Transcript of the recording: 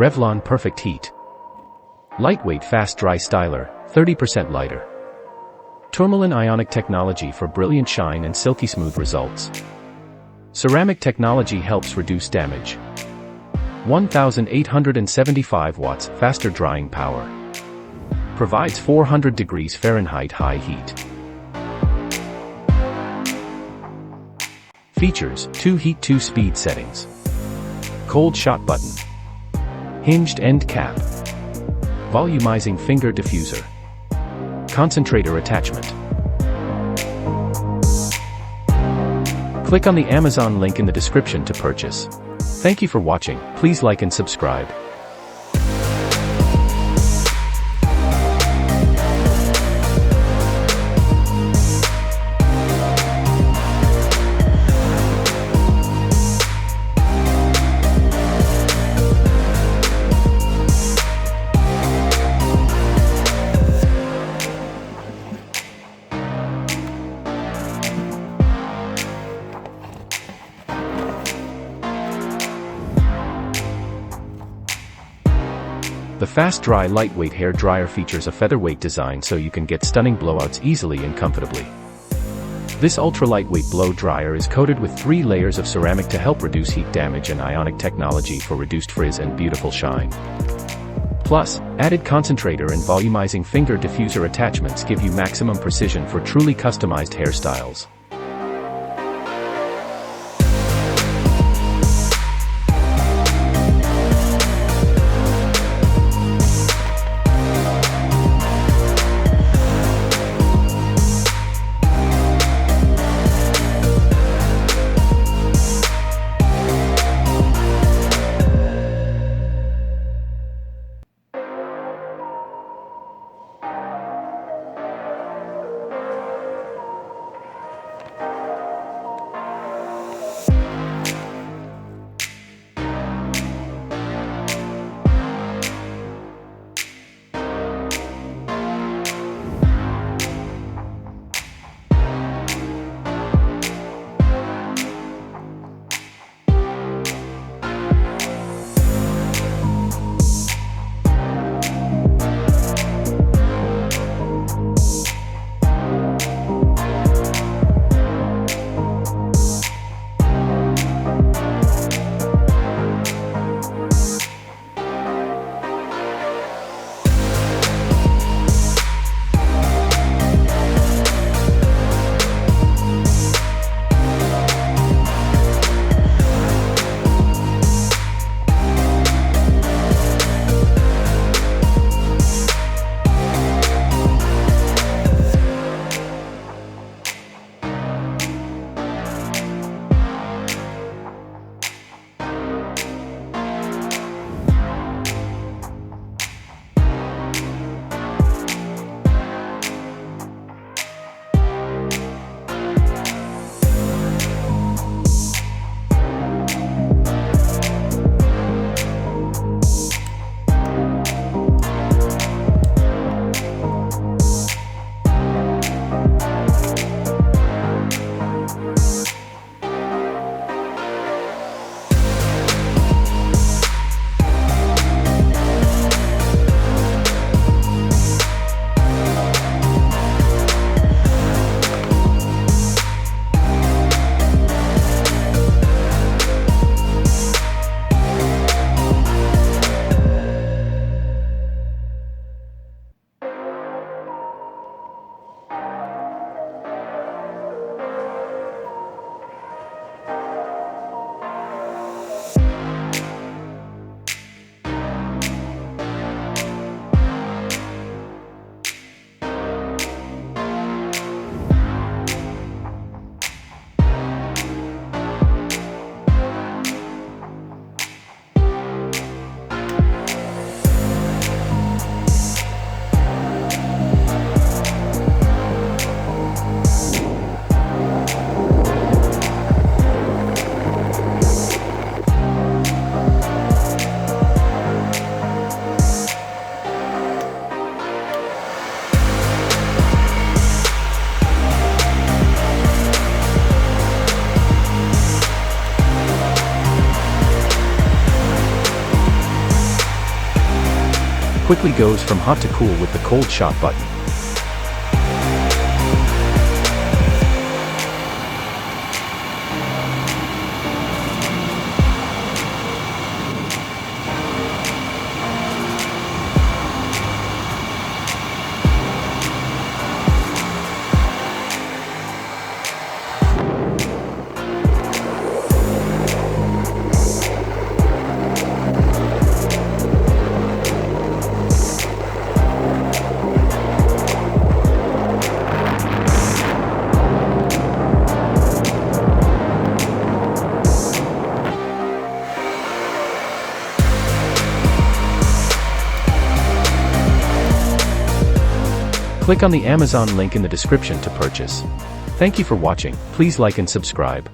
Revlon Perfect Heat. Lightweight fast dry styler, 30% lighter. Tourmaline Ionic Technology for brilliant shine and silky smooth results. Ceramic technology helps reduce damage. 1875 watts faster drying power. Provides 400 degrees Fahrenheit high heat. Features: 2 heat 2 speed settings. Cold shot button. Hinged end cap. Volumizing finger diffuser. Concentrator attachment. Click on the Amazon link in the description to purchase. Thank you for watching. Please like and subscribe. The fast dry lightweight hair dryer features a featherweight design so you can get stunning blowouts easily and comfortably. This ultra-lightweight blow dryer is coated with 3 layers of ceramic to help reduce heat damage and ionic technology for reduced frizz and beautiful shine. Plus, added concentrator and volumizing finger diffuser attachments give you maximum precision for truly customized hairstyles. quickly goes from hot to cool with the cold shot button. Click on the Amazon link in the description to purchase. Thank you for watching. Please like and subscribe.